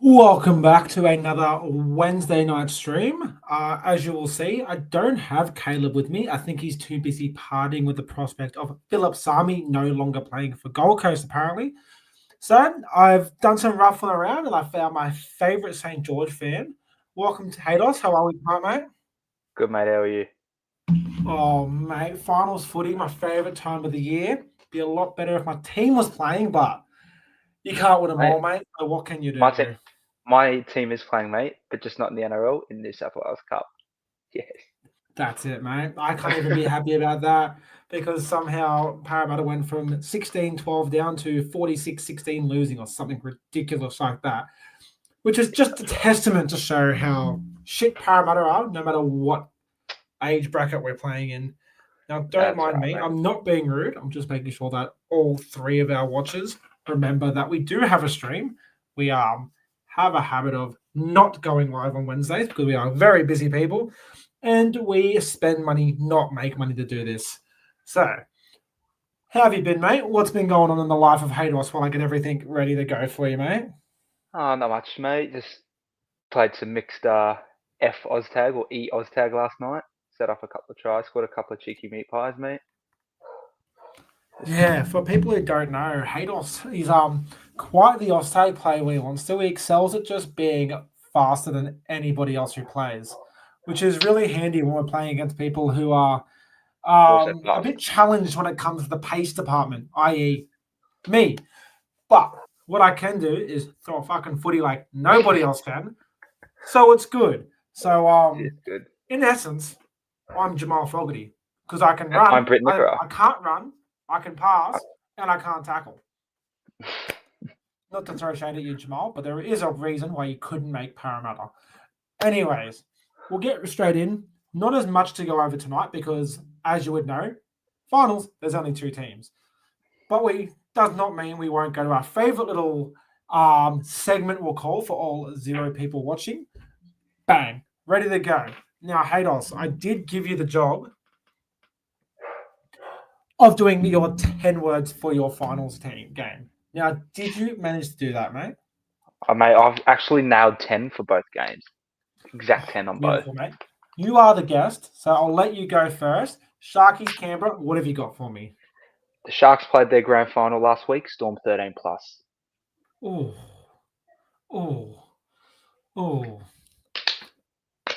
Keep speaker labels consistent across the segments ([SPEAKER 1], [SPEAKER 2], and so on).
[SPEAKER 1] Welcome back to another Wednesday night stream. As you will see, I don't have Caleb with me. I think he's too busy partying with the prospect of Philip Sami no longer playing for Gold Coast, apparently. So I've done some ruffling around and I found my favourite St. George fan. Welcome to Haidos. How are we tonight, mate?
[SPEAKER 2] Good, mate. How are you?
[SPEAKER 1] Oh, mate, finals footy, my favourite time of the year. Be a lot better if my team was playing, but you can't win them
[SPEAKER 2] Mate,
[SPEAKER 1] all, mate. So what can you
[SPEAKER 2] my team,
[SPEAKER 1] do?
[SPEAKER 2] my team is playing, mate, but just not in the NRL, in New South Wales Cup. Yes.
[SPEAKER 1] That's it, mate. I can't even be happy about that because somehow Parramatta went from 16-12 down to 46-16 losing or something ridiculous like that, which is just a testament to show how shit Parramatta are, no matter what age bracket we're playing in. Now, don't
[SPEAKER 2] That's
[SPEAKER 1] mind
[SPEAKER 2] right,
[SPEAKER 1] me.
[SPEAKER 2] mate.
[SPEAKER 1] I'm not being rude. I'm just making sure that all three of our watchers remember that we do have a stream. We have a habit of not going live on Wednesdays because we are very busy people and we spend money, not make money to do this. So, how have you been, mate? What's been going on in the life of Haydos while I get everything ready to go for you, mate?
[SPEAKER 2] Oh, not much, mate. Just played some mixed F Oztag or E Oztag last night. Set up a couple of tries, scored a couple of cheeky meat pies, mate.
[SPEAKER 1] Yeah, for people who don't know, Haydos is quite the Australian player when he wants to. He excels at just being faster than anybody else who plays, which is really handy when we're playing against people who are
[SPEAKER 2] Also
[SPEAKER 1] a
[SPEAKER 2] fast.
[SPEAKER 1] bit challenged when it comes to the pace department, i.e., me. But what I can do is throw a fucking footy like nobody else can. So it's good. So
[SPEAKER 2] It's good.
[SPEAKER 1] in essence, I'm Jamal Fogarty because I can
[SPEAKER 2] And I'm
[SPEAKER 1] run.
[SPEAKER 2] Britt Nickera.
[SPEAKER 1] I can't run. I can pass and I can't tackle. Not to throw shade at you, Jamal, but there is a reason why you couldn't make Parramatta. Anyways, we'll get straight in. Not as much to go over tonight because, as you would know, finals, there's only two teams. But we does not mean we won't go to our favourite little segment we'll call for all zero people watching. Bang, ready to go. Now, Haydos, I did give you the job of doing your 10 words for your finals team game. Now, did you manage to do that, mate?
[SPEAKER 2] Mate, I've actually nailed 10 for both games. Exact 10 on both.
[SPEAKER 1] Beautiful, mate. You are the guest, so I'll let you go first. Sharkies, Canberra, what have you got for me?
[SPEAKER 2] The Sharks played their grand final last week, Storm 13 plus.
[SPEAKER 1] Oh, oh, oh.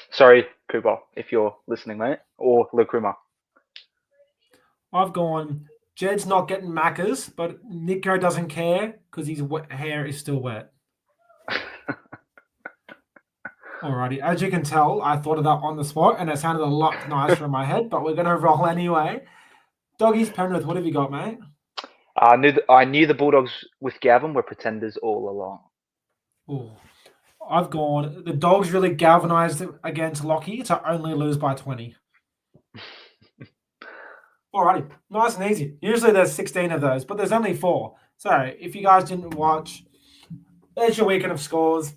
[SPEAKER 2] Sorry, Cooper, if you're listening, mate. Or Luke Rimmer.
[SPEAKER 1] I've gone, Jed's not getting Maccas, but Nico doesn't care because his hair is still wet. Alrighty, as you can tell, I thought of that on the spot and it sounded a lot nicer in my head, but we're going to roll anyway. Doggies, Penrith, what have you got, mate?
[SPEAKER 2] I knew the Bulldogs with Gavin were pretenders all along.
[SPEAKER 1] Ooh. I've gone, the Dogs really galvanised against Lockie to only lose by 20. Alrighty, nice and easy. Usually there's 16 of those, but there's only 4. So if you guys didn't watch, there's your weekend of scores.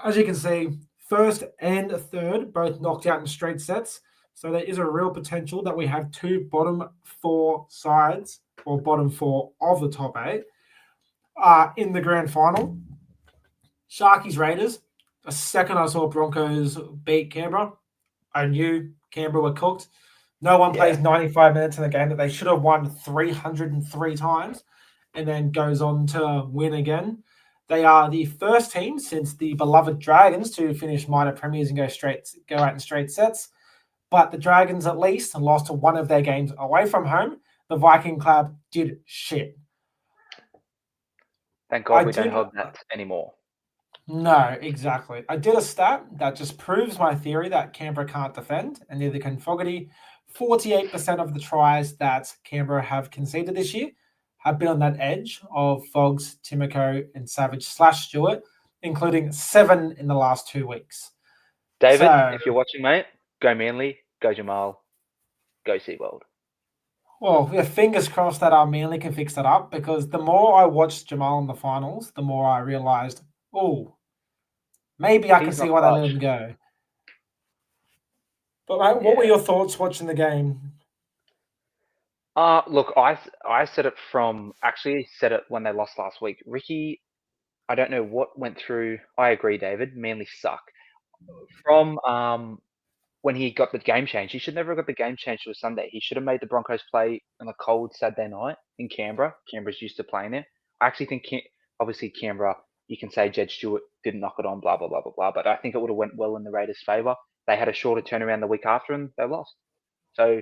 [SPEAKER 1] As you can see, first and third both knocked out in straight sets. So there is a real potential that we have 2 bottom 4 sides or bottom 4 of the top 8 in the grand final. Sharkies Raiders. The second I saw Broncos beat Canberra, I knew Canberra were cooked. No one plays 95 minutes in a game that they should have won 303 times and then goes on to win again. They are the first team since the beloved Dragons to finish minor premiers and go out in straight sets. But the Dragons at least lost to one of their games away from home. The Viking Club did shit.
[SPEAKER 2] Thank God we don't hold that anymore.
[SPEAKER 1] No, exactly. I did a stat that just proves my theory that Canberra can't defend, and neither can Fogarty. 48% of the tries that Canberra have conceded this year have been on that edge of Fogs, Timoko, and Savage / Stewart, including 7 in the last 2 weeks.
[SPEAKER 2] David, if you're watching, mate, go Manly, go Jamal, go SeaWorld.
[SPEAKER 1] Well, yeah, fingers crossed that our Manly can fix that up, because the more I watched Jamal in the finals, the more I realised, maybe I can see why they let him go. But mate, what were your thoughts watching the game?
[SPEAKER 2] Look, I said it when they lost last week. Ricky I don't know what went through. I agree, David. Manly suck. From when he got the game change, he should never have got the game change to a Sunday. He should have made the Broncos play on a cold Saturday night in Canberra. Canberra's used to playing there. I actually think, obviously, Canberra, you can say Jed Stewart didn't knock it on, blah, blah, blah, blah, blah, but I think it would have went well in the Raiders' favour. They had a shorter turnaround the week after and they lost. So,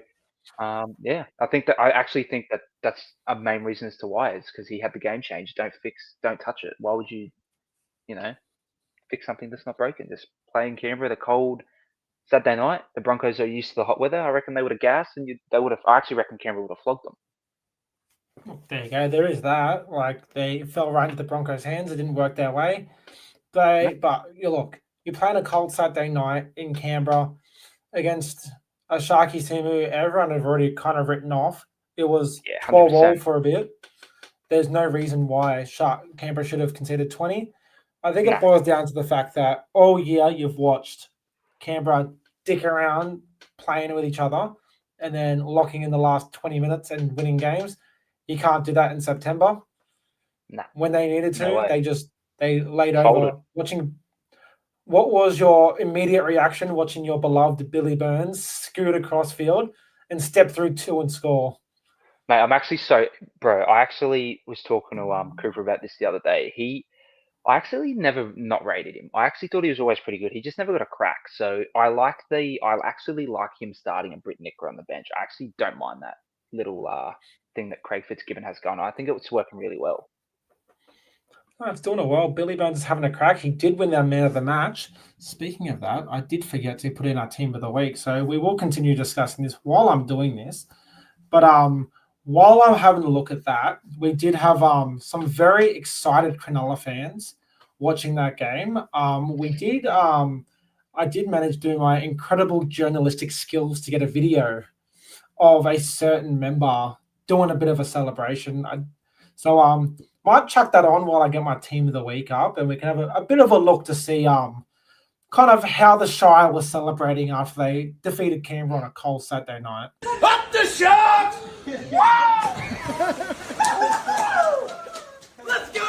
[SPEAKER 2] yeah, I actually think that that's a main reason as to why is because he had the game change. Don't touch it. Why would you, fix something that's not broken? Just play in Canberra, the cold Saturday night. The Broncos are used to the hot weather. I reckon they would have gassed and they would have. I actually reckon Canberra would have flogged them.
[SPEAKER 1] There you go. There is that. Like they fell right into the Broncos' hands. It didn't work their way. But you look, you're playing a cold Saturday night in Canberra against a Sharkies team who everyone have already kind of written off. It was
[SPEAKER 2] Yeah,
[SPEAKER 1] 12 all
[SPEAKER 2] 100%.
[SPEAKER 1] for a bit. There's no reason why Canberra should have conceded 20. I think
[SPEAKER 2] No.
[SPEAKER 1] it boils down to the fact that all year you've watched Canberra dick around playing with each other and then locking in the last 20 minutes and winning games. You can't do that in September.
[SPEAKER 2] No.
[SPEAKER 1] When they needed to,
[SPEAKER 2] No way.
[SPEAKER 1] they laid
[SPEAKER 2] Folded.
[SPEAKER 1] over. What was your immediate reaction watching your beloved Billy Burns scoot across field and step through two and score?
[SPEAKER 2] Mate, I'm actually bro. I actually was talking to Cooper about this the other day. I actually never not rated him. I actually thought he was always pretty good. He just never got a crack. So I actually like him starting and Britt Nicker on the bench. I actually don't mind that little thing that Craig Fitzgibbon has going on. I think it's working really well.
[SPEAKER 1] Oh, it's doing it well. Billy Burns is having a crack. He did win our man of the match. Speaking of that, I did forget to put in our team of the week. So we will continue discussing this while I'm doing this. But while I'm having a look at that, we did have some very excited Cronulla fans watching that game. I did manage to do my incredible journalistic skills to get a video of a certain member doing a bit of a celebration. So might chuck that on while I get my team of the week up, and we can have a bit of a look to see kind of how the Shire was celebrating after they defeated Canberra on a cold Saturday night.
[SPEAKER 3] Up the Sharks! Let's go!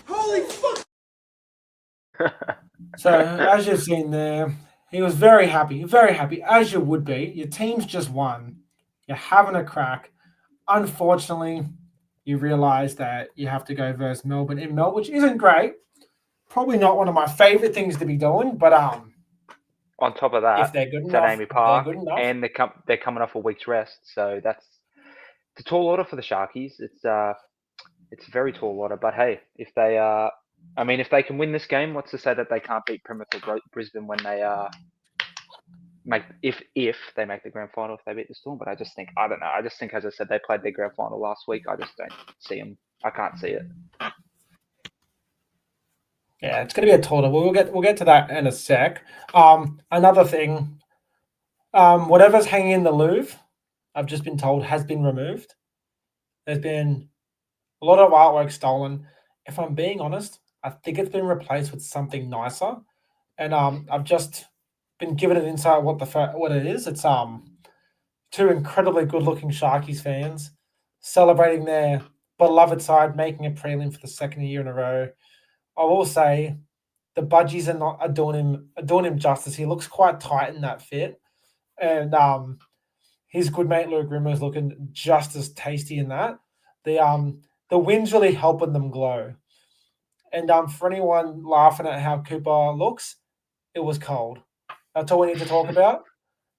[SPEAKER 3] Holy fuck!
[SPEAKER 1] So as you've seen there, he was very happy, as you would be. Your team's just won. You're having a crack. Unfortunately, you realise that you have to go versus Melbourne in Melbourne, which isn't great. Probably not one of my favourite things to be doing, but
[SPEAKER 2] On top of that,
[SPEAKER 1] if they're good
[SPEAKER 2] it's
[SPEAKER 1] enough,
[SPEAKER 2] at Amy Park,
[SPEAKER 1] they're good enough.
[SPEAKER 2] and they're coming off a week's rest, so it's a tall order for the Sharkies. It's a very tall order, but hey, if they can win this game, what's to say that they can't beat Plymouth or Brisbane when they if they make the grand final, if they beat the Storm? But I don't know. I just think, as I said, they played their grand final last week. I just don't see them. I can't see it.
[SPEAKER 1] Yeah, it's going to be a total. We'll get to that in a sec. Another thing, whatever's hanging in the Louvre, I've just been told has been removed. There's been a lot of artwork stolen. If I'm being honest, I think it's been replaced with something nicer, and I've just been given an insight what it is. It's two incredibly good-looking Sharkies fans celebrating their beloved side, making a prelim for the second year in a row. I will say the budgies are doing him justice. He looks quite tight in that fit, and his good mate Luke Rimmer's looking just as tasty in that. The wind's really helping them glow. And for anyone laughing at how Cooper looks, it was cold. That's all we need to talk about.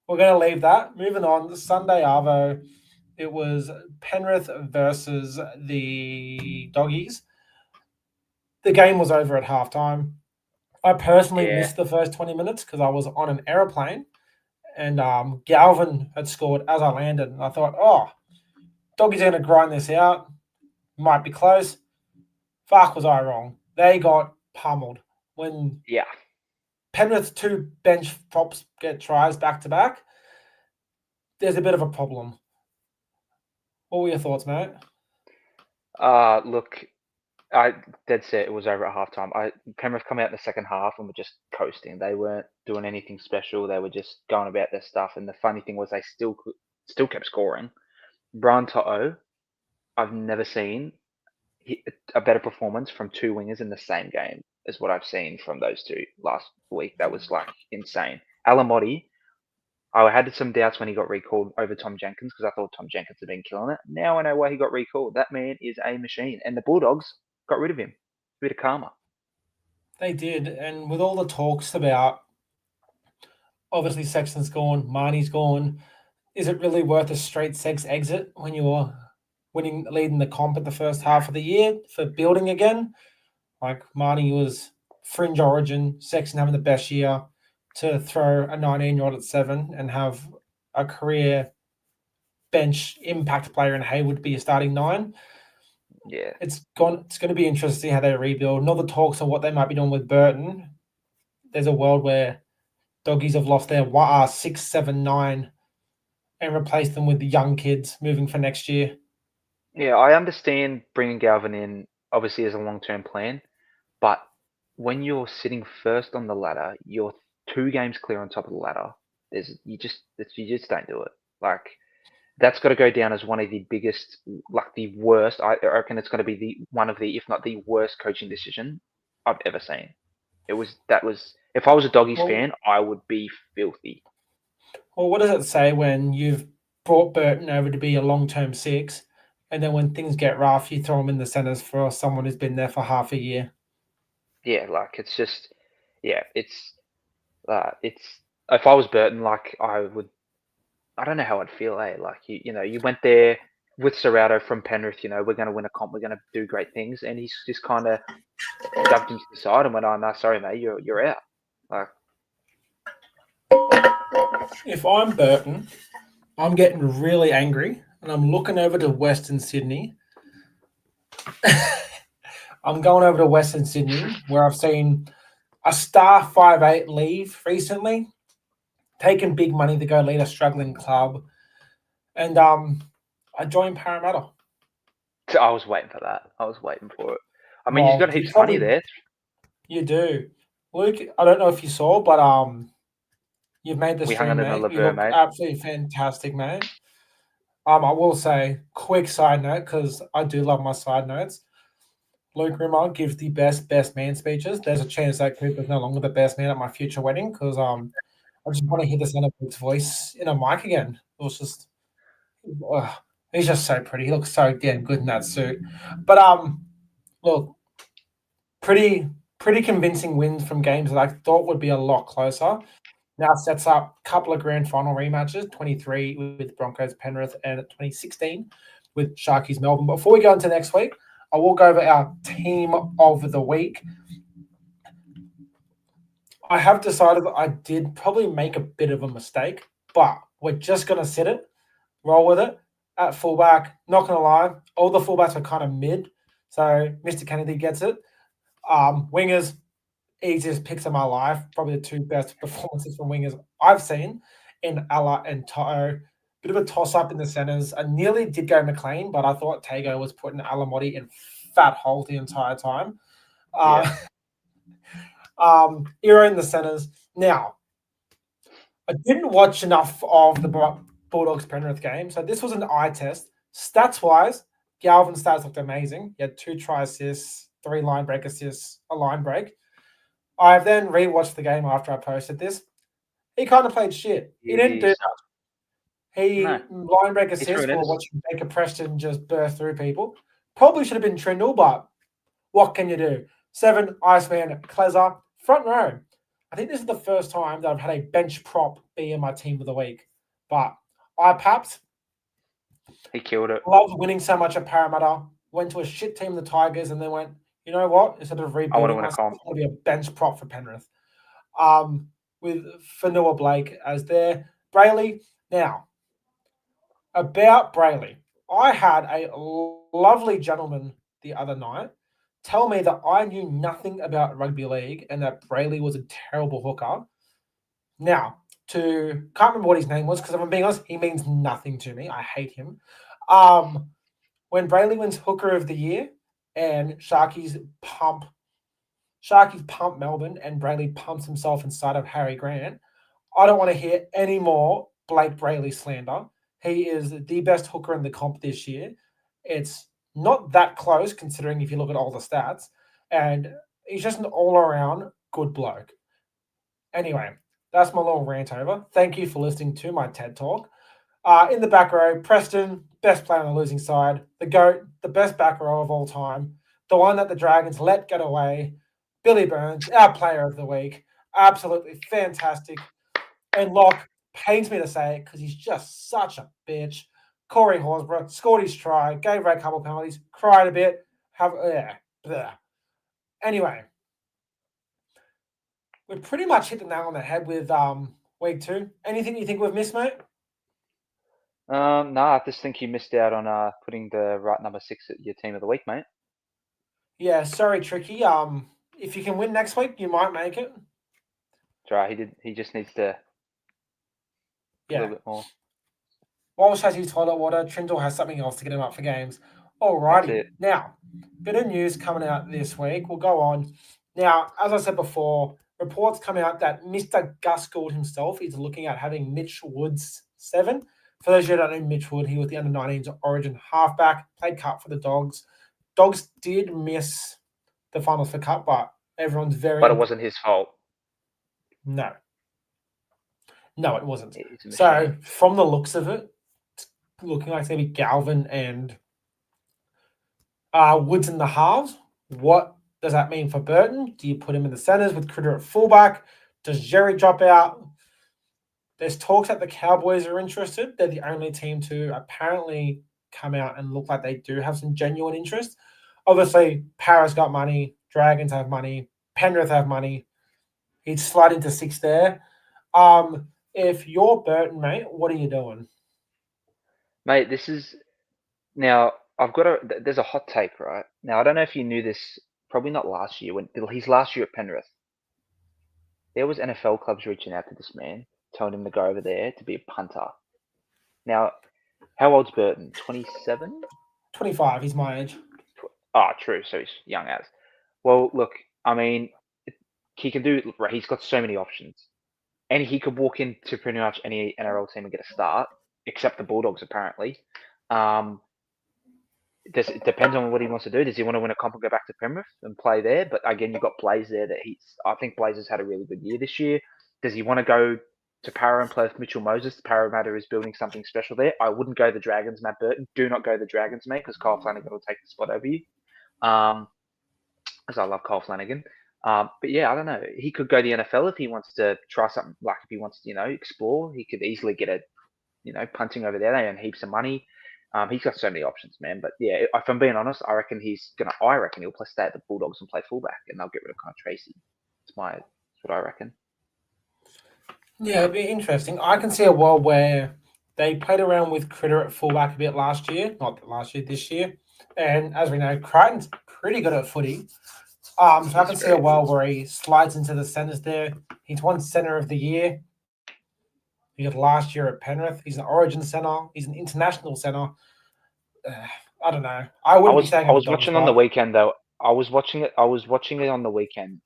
[SPEAKER 1] We're going to leave that. Moving on, Sunday Arvo, it was Penrith versus the Doggies. The game was over at halftime. I personally missed the first 20 minutes because I was on an aeroplane, and Galvin had scored as I landed. And I thought, Doggies are going to grind this out. Might be close. Fuck, was I wrong. They got pummeled. When Penrith's two bench props get tries back to back, there's a bit of a problem. What were your thoughts, mate?
[SPEAKER 2] Look, Dead set. It was over at halftime. Penrith come out in the second half and were just coasting. They weren't doing anything special. They were just going about their stuff. And the funny thing was, they still kept scoring. Brian To'o, I've never seen a better performance from two wingers in the same game as what I've seen from those two last week. That was like insane. Alamotti, I had some doubts when he got recalled over Tom Jenkins because I thought Tom Jenkins had been killing it. Now I know why he got recalled. That man is a machine. And the Bulldogs got rid of him. A bit of karma.
[SPEAKER 1] They did. And with all the talks about, obviously Sexton's gone, Marnie's gone, is it really worth a straight Sex exit when you're leading the comp at the first half of the year for building again? Like Marnie was fringe origin, Sexton having the best year to throw a 19-year-old at 7 and have a career bench impact player in Haywood be a starting 9.
[SPEAKER 2] Yeah.
[SPEAKER 1] It's going to be interesting to see how they rebuild. And all the talks on what they might be doing with Burton. There's a world where Doggies have lost their 6, 7, 9 and replaced them with the young kids moving for next year.
[SPEAKER 2] Yeah, I understand bringing Galvin in obviously as a long-term plan, but when you're sitting first on the ladder, you're 2 games clear on top of the ladder. You just don't do it. Like, that's got to go down as one of the biggest, like the worst. I reckon it's going to be one of the, if not the worst, coaching decision I've ever seen. That was. If I was a Doggies fan, I would be filthy.
[SPEAKER 1] Well, what does it say when you've brought Burton over to be a long-term 6, and then when things get rough, you throw him in the centres for someone who's been there for half a year?
[SPEAKER 2] Yeah, like it's just, yeah, it's. If I was Burton, like I don't know how I'd feel, eh? Like you went there with Serrato from Penrith, we're going to win a comp, we're going to do great things, and he's just kind of shoved him to the side and went, "Oh no, sorry, mate, you're out." Like,
[SPEAKER 1] if I'm Burton, I'm getting really angry, and I'm looking over to Western Sydney. I'm going over to Western Sydney, where I've seen a star 5'8" leave recently, taking big money to go lead a struggling club, and I joined Parramatta.
[SPEAKER 2] I was waiting for that. I was waiting for it. I mean, you've got heaps of money there.
[SPEAKER 1] You do, Luke. I don't know if you saw, but you've made the stream, mate. You look absolutely fantastic, mate. I will say, quick side note, because I do love my side notes. Luke Rimmer gives the best man speeches. There's a chance that Cooper's no longer the best man at my future wedding because I just want to hear the sound of Luke's voice in a mic again. It was just, he's just so pretty. He looks so damn good in that suit. But look, pretty convincing wins from games that I thought would be a lot closer. Now sets up a couple of grand final rematches, 23 with Broncos Penrith and 2016 with Sharkies Melbourne. Before we go into next week, I will go over our team of the week. I have decided that I did probably make a bit of a mistake, but we're just going to sit it, roll with it. At fullback, not going to lie, all the fullbacks are kind of mid, so Mr. Kennedy gets it. Wingers, easiest picks of my life, probably the 2 best performances from wingers I've seen in Ella and To'o. Bit of a toss-up in the centres. I nearly did go McLean, but I thought Tago was putting Alamotti in fat holes the entire time. Iro in the centres. Now, I didn't watch enough of the Bulldogs-Penrith game, so this was an eye test. Stats-wise, Galvin's stats looked amazing. He had 2 try assists, 3 line break assists, a line break. I've then rewatched the game after I posted this. He kind of played shit. He didn't do that. Line break assist for watching Baker Preston just burst through people. Probably should have been Trindle, but what can you do? 7, Iceman, Kleza, front row. I think this is the first time that I've had a bench prop be in my team of the week. But Paps.
[SPEAKER 2] He killed it.
[SPEAKER 1] Loved winning so much at Parramatta. Went to a shit team, the Tigers, and then went, you know what? Instead of rebuilding myself, I'm going to be a bench prop for Penrith. With Fanua Blake as there. Brayley. Now, about Brayley. I had a lovely gentleman the other night tell me that I knew nothing about rugby league and that Brayley was a terrible hooker. Now, can't remember what his name was because if I'm being honest, he means nothing to me. I hate him. When Brayley wins Hooker of the Year and Sharkies pump Melbourne, and Brayley pumps himself inside of Harry Grant. I don't want to hear any more Blake Brayley slander. He is the best hooker in the comp this year. It's not that close considering if you look at all the stats, and he's just an all-around good bloke. Anyway, that's my little rant over. Thank you for listening to my TED Talk. In the back row, Preston, best player on the losing side. The GOAT, the best back row of all time. The one that the Dragons let get away. Billy Burns, our player of the week. Absolutely fantastic. And Locke, pains me to say it because he's just such a bitch. Corey Horsburgh scored his try, gave Ray a couple penalties, cried a bit. Anyway, we pretty much hit the nail on the head with week 2. Anything you think we've missed, mate?
[SPEAKER 2] No, I just think you missed out on putting the right number 6 at your team of the week, mate.
[SPEAKER 1] Yeah, sorry, Tricky. If you can win next week, you might make it.
[SPEAKER 2] That's right. He just needs to a little bit more.
[SPEAKER 1] Walsh has his toilet water. Trindle has something else to get him up for games. Alrighty. Now, bit of news coming out this week. We'll go on. Now, as I said before, reports come out that Mr. Gus Gould himself is looking at having Mitch Wood's 7. For those of you who don't know Mitch Wood, he was the under-19s Origin halfback, played cup for the Dogs. Dogs did miss the finals for cup, but everyone's very...
[SPEAKER 2] But it wasn't his fault.
[SPEAKER 1] No, it wasn't. So, from the looks of it, it's looking like it's going to be Galvin and Woods in the halves. What does that mean for Burton? Do you put him in the centres with Critter at fullback? Does Jerry drop out? There's talks that the Cowboys are interested. They're the only team to apparently come out and look like they do have some genuine interest. Obviously, Para's got money. Dragons have money. Penrith have money. He'd slide into 6 there. If you're Burton, mate, what are you doing?
[SPEAKER 2] Mate, this is... Now, there's a hot take, right? Now, I don't know if you knew this, probably not last year, his last year at Penrith. There was NFL clubs reaching out to this man, telling him to go over there to be a punter. Now, how old's Burton? 27?
[SPEAKER 1] 25, he's my age.
[SPEAKER 2] Oh, true, so he's young as. Well, look, I mean, he can do... He's got so many options. And he could walk into pretty much any NRL team and get a start, except the Bulldogs, apparently. It depends on what he wants to do. Does he want to win a comp and go back to Penrith and play there? But again, you've got Blaze there I think Blaze has had a really good year this year. Does he want to go to Para and play with Mitchell Moses? The Parramatta is building something special there. I wouldn't go the Dragons, Matt Burton. Do not go the Dragons, mate, because Kyle Flanagan will take the spot over you. Because I love Kyle Flanagan. But yeah, I don't know. He could go the NFL if he wants to try something. Like if he wants to, explore, he could easily get punting over there. They earn heaps of money. He's got so many options, man. But yeah, if I'm being honest, I reckon he'll stay at the Bulldogs and play fullback, and they'll get rid of Connor Tracy. That's what I reckon.
[SPEAKER 1] Yeah, it'd be interesting. I can see a world where they played around with Critter at fullback a bit last year, not last year, this year. And as we know, Crichton's pretty good at footy. So I can see a world where he slides into the centres there. He's won centre of the year. He got last year at Penrith. He's an Origin centre. He's an international centre. I don't know. I was
[SPEAKER 2] watching on the weekend though. I was watching it on the weekend.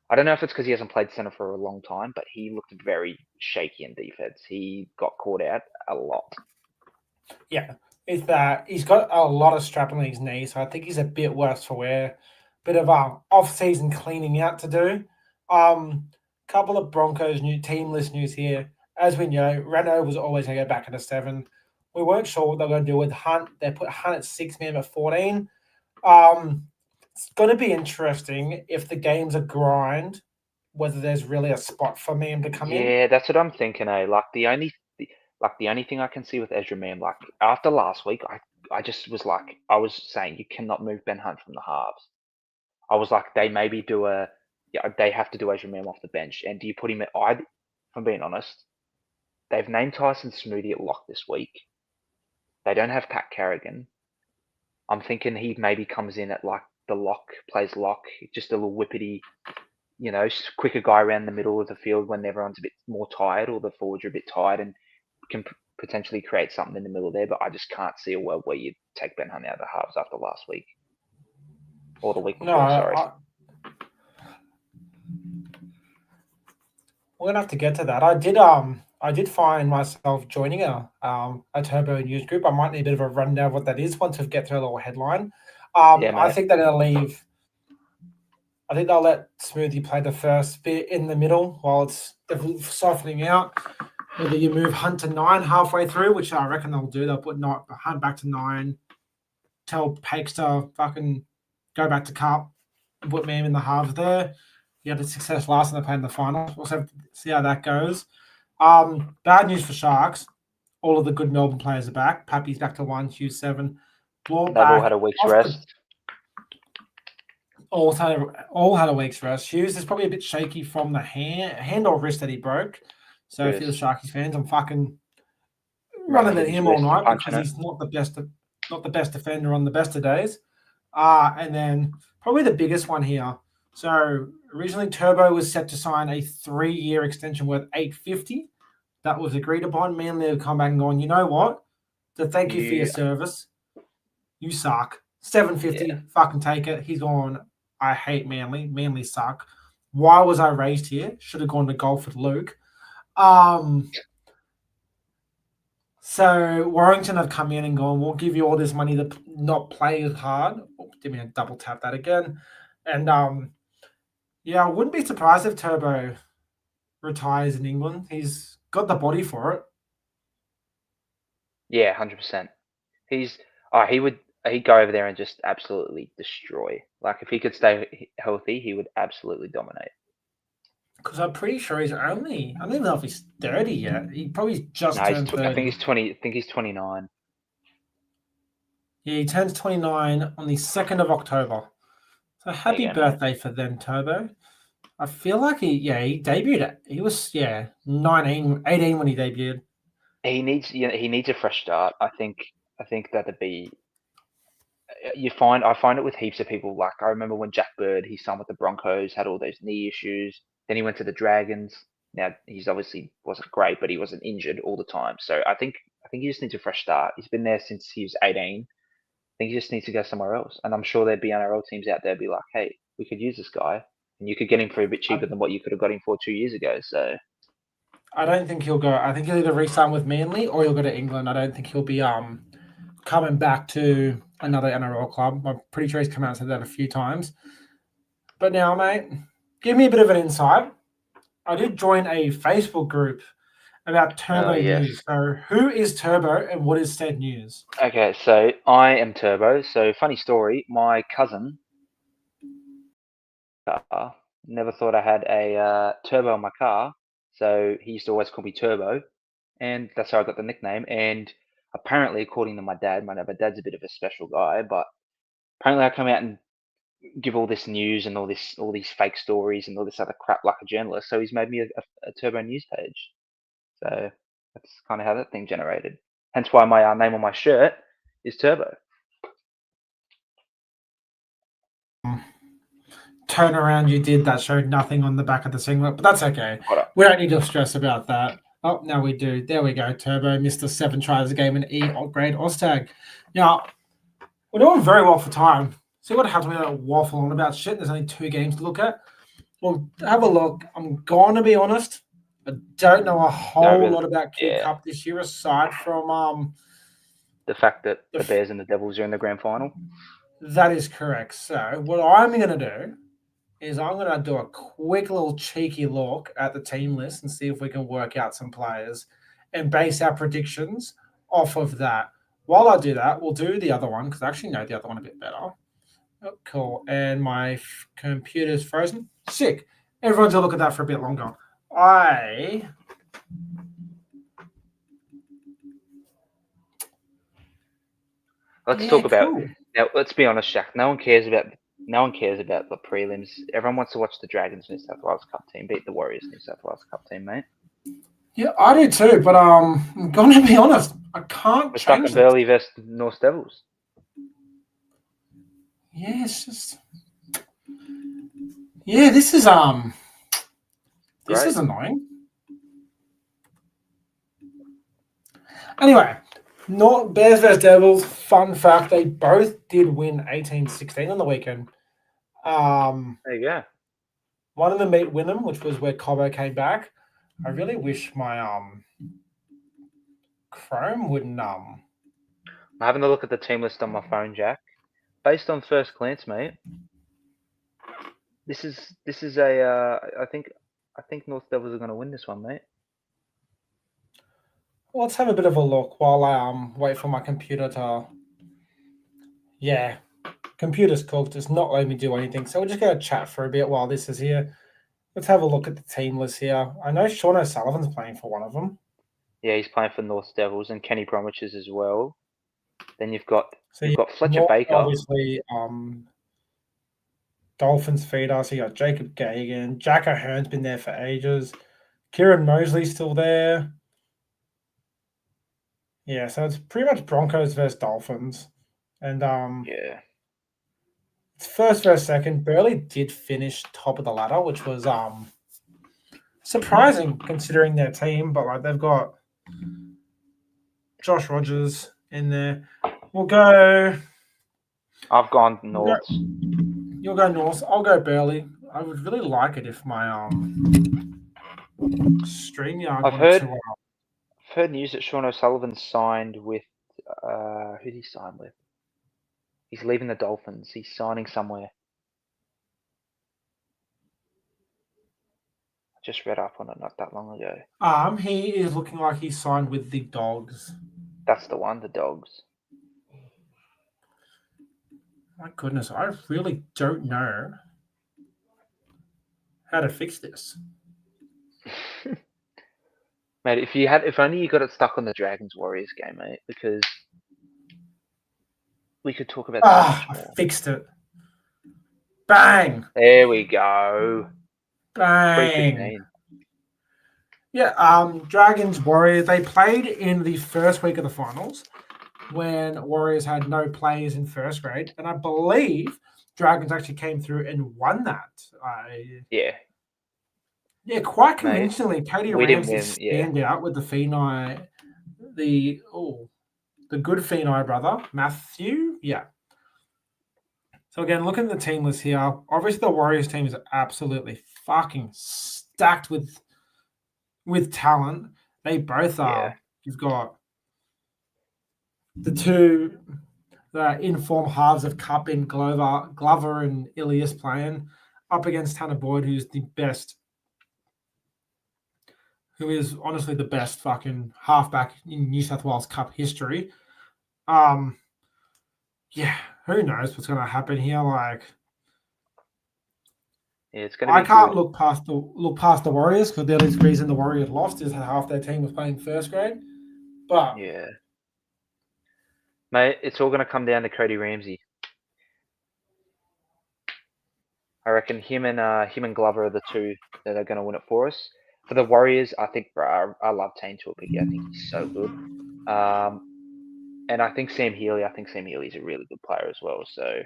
[SPEAKER 2] I don't know if it's because he hasn't played centre for a long time, but he looked very shaky in defense. He got caught out a lot.
[SPEAKER 1] Yeah. Is that he's got a lot of strap on his knee, so I think he's a bit worse for wear. Bit of off-season cleaning out to do. Couple of Broncos new team list news here. As we know, Renault was always going to go back into 7. We weren't sure what they were going to do with Hunt. They put Hunt at 6, man, at 14. It's going to be interesting if the game's a grind, whether there's really a spot for Mam to come in.
[SPEAKER 2] Yeah, that's what I'm thinking, eh? Like the only thing I can see with Ezra Mam, like after last week, I just was like, I was saying you cannot move Ben Hunt from the halves. I was like, they maybe they have to do Ezra Mam off the bench. And do you put him if I'm being honest, they've named Tyson Smoothy at lock this week. They don't have Pat Carrigan. I'm thinking he maybe comes in at like the lock, plays lock, just a little whippety, quicker guy around the middle of the field when everyone's a bit more tired or the forwards are a bit tired and can potentially create something in the middle there, but I just can't see a world where you take Ben Hunt out of the halves after last week. Or the week
[SPEAKER 1] No,
[SPEAKER 2] before, sorry.
[SPEAKER 1] We're gonna have to get to that. I did find myself joining a Turbo news group. I might need a bit of a rundown of what that is once we get through a little headline.
[SPEAKER 2] Yeah,
[SPEAKER 1] I
[SPEAKER 2] mate.
[SPEAKER 1] think they're gonna leave. I think they'll let Smoothie play the first bit in the middle while it's softening out. Whether you move Hunt to 9 halfway through, which I reckon they'll do, they'll put Hunt back to 9, tell Pakes to fucking go back to Cup and put Mam in the halves there. He had a success last time they played in the final. We'll see how that goes. Bad news for Sharks. All of the good Melbourne players are back. Pappy's back to 1, Hughes 7.
[SPEAKER 2] They've all had a week's rest.
[SPEAKER 1] All had a week's rest. Hughes is probably a bit shaky from the hand or wrist that he broke. So if you're the Sharkies fans, I'm fucking running at him all night because he's not the best defender on the best of days. And then probably the biggest one here. So originally Turbo was set to sign a 3-year extension worth $850. That was agreed upon. Manly have come back and gone, you know what? To thank you for your service. You suck. $750, fucking take it. He's gone, I hate Manly. Manly suck. Why was I raised here? Should have gone to golf with Luke. So Warrington have come in and gone, we'll give you all this money to not play as hard. Oh, didn't mean to double tap that again. And I wouldn't be surprised if Turbo retires in England. He's got the body for it.
[SPEAKER 2] Yeah, 100%. He'd go over there and just absolutely destroy. Like if he could stay healthy, he would absolutely dominate.
[SPEAKER 1] Because I'm pretty sure he's I don't even know if he's 30 yet. He probably just turned 30.
[SPEAKER 2] I think he's 20. I think he's 29.
[SPEAKER 1] Yeah, he turns 29 on the 2nd of October. So happy birthday for them, Turbo. I feel like he debuted. He was 18 when he debuted.
[SPEAKER 2] He needs a fresh start. I think that'd be. I find it with heaps of people. Like I remember when Jack Bird, he signed with the Broncos, had all those knee issues. Then he went to the Dragons. Now he's obviously wasn't great, but he wasn't injured all the time. So I think he just needs a fresh start. He's been there since he was 18. I think he just needs to go somewhere else. And I'm sure there'd be NRL teams out there be like, hey, we could use this guy, and you could get him for a bit cheaper than what you could have got him for 2 years ago. So
[SPEAKER 1] I don't think he'll go. I think he'll either re-sign with Manly or he'll go to England. I don't think he'll be coming back to another NRL club. I'm pretty sure he's come out and said that a few times. But now, mate, give me a bit of an insight. I did join a Facebook group about Turbo news. So who is Turbo and what is said news?
[SPEAKER 2] Okay, so I am Turbo. So funny story, my cousin never thought I had a turbo in my car. So he used to always call me Turbo. And that's how I got the nickname. And apparently, according to my dad, my dad's a bit of a special guy, but apparently I come out and give all this news and all these fake stories and all this other crap like a journalist. So he's made me a Turbo news page. So that's kind of how that thing generated. Hence why my name on my shirt is Turbo.
[SPEAKER 1] Turnaround you did that showed nothing on the back of the singlet, but that's okay. We don't need to stress about that. Oh, now we do. There we go. Turbo, Mr. 7 tries a game in grade Oztag. Now, we're doing very well for time. See what happens when we don't waffle on about shit. There's only 2 games to look at. Well, have a look. I'm going to be honest. I don't know a whole lot about Q Cup this year, aside from
[SPEAKER 2] the fact that the Bears and the Devils are in the grand final.
[SPEAKER 1] That is correct. So what I'm going to do is I'm going to do a quick little cheeky look at the team list and see if we can work out some players and base our predictions off of that. While I do that, we'll do the other one because I actually know the other one a bit better. Oh, cool. And my computer's frozen. Sick. Everyone's going to look at that for a bit longer.
[SPEAKER 2] Let's talk about now. Let's be honest, Shaq. No one cares about the prelims. Everyone wants to watch the Dragons New South Wales Cup team beat the Warriors New South Wales Cup team, mate.
[SPEAKER 1] Yeah, I do too. But I'm going to be honest. I can't.
[SPEAKER 2] We're stuck in Burleigh versus North Devils.
[SPEAKER 1] Yeah, it's just. Yeah, this is This is annoying. Anyway, not Bears vs Devils. Fun fact: they both did win 18-16 on the weekend.
[SPEAKER 2] There you go.
[SPEAKER 1] One of them beat Wynnum, which was where Cobbo came back. I really wish my Chrome wouldn't
[SPEAKER 2] I'm having a look at the team list on my phone, Jack. Based on first glance, mate, this is a I think North Devils are going to win this one, mate.
[SPEAKER 1] Well, let's have a bit of a look while I wait for my computer to. Yeah, computer's cooked. It's not letting me do anything, so we're just gonna chat for a bit while this is here. Let's have a look at the team list here. I know Sean O'Sullivan's playing for one of them.
[SPEAKER 2] Yeah, he's playing for North Devils and Kenny Bromwich's as well. Then you've got
[SPEAKER 1] So
[SPEAKER 2] you've got Fletcher
[SPEAKER 1] North,
[SPEAKER 2] Baker.
[SPEAKER 1] obviously, Dolphins feeder. So you got Jacob Gagan. Jack O'Hearn's been there for ages. Kieran Mosley's still there. Yeah, so it's pretty much Broncos versus Dolphins. And
[SPEAKER 2] Yeah.
[SPEAKER 1] it's first versus second. Burley did finish top of the ladder, which was surprising considering their team, but like they've got Josh Rogers in there. We'll go.
[SPEAKER 2] I've gone North.
[SPEAKER 1] You'll go North. I'll go Burley. I would really like it if my StreamYard
[SPEAKER 2] I've
[SPEAKER 1] wanted
[SPEAKER 2] heard-
[SPEAKER 1] to.
[SPEAKER 2] I've heard news that Sean O'Sullivan signed with who did he sign with? He's leaving the Dolphins. He's signing somewhere. I just read up on it not that long ago.
[SPEAKER 1] He is looking like he signed with the Dogs.
[SPEAKER 2] That's the one, the Dogs.
[SPEAKER 1] My goodness, I really don't know how to fix this.
[SPEAKER 2] Mate, if only you got it stuck on the Dragons Warriors game, mate, because we could talk about that much
[SPEAKER 1] I
[SPEAKER 2] more.
[SPEAKER 1] fixed it. Bang!
[SPEAKER 2] There we go.
[SPEAKER 1] Bang!
[SPEAKER 2] 3:15.
[SPEAKER 1] Yeah, Dragons Warriors. They played in the first week of the finals when Warriors had no players in first grade, and I believe Dragons actually came through and won that.
[SPEAKER 2] Yeah,
[SPEAKER 1] quite
[SPEAKER 2] Mate,
[SPEAKER 1] convincingly. Katie
[SPEAKER 2] we didn't
[SPEAKER 1] Ramsey
[SPEAKER 2] win, yeah.
[SPEAKER 1] stand out with the Phenai, the good Phenai brother Matthew. Yeah. So again, looking at the team list here, obviously the Warriors team is absolutely fucking stacked with talent. They both are.
[SPEAKER 2] Yeah.
[SPEAKER 1] You've got the two informed halves of Cup in Glover and Ilias playing up against Tanner Boyd, who's the best, who is honestly the best fucking halfback in New South Wales Cup history. Yeah, who knows what's going to happen here? Like,
[SPEAKER 2] Yeah, it's going to be
[SPEAKER 1] I can't
[SPEAKER 2] good.
[SPEAKER 1] look past the Warriors because the only reason the Warriors lost is half their team was playing first grade. But
[SPEAKER 2] Yeah. Mate, it's all going to come down to Cody Ramsey. I reckon him and Glover are the two that are going to win it for us. For the Warriors, I think, bro, I love Tane Tuapiki. I think he's so good. And I think Sam Healy. I think Sam Healy's a really good player as well. So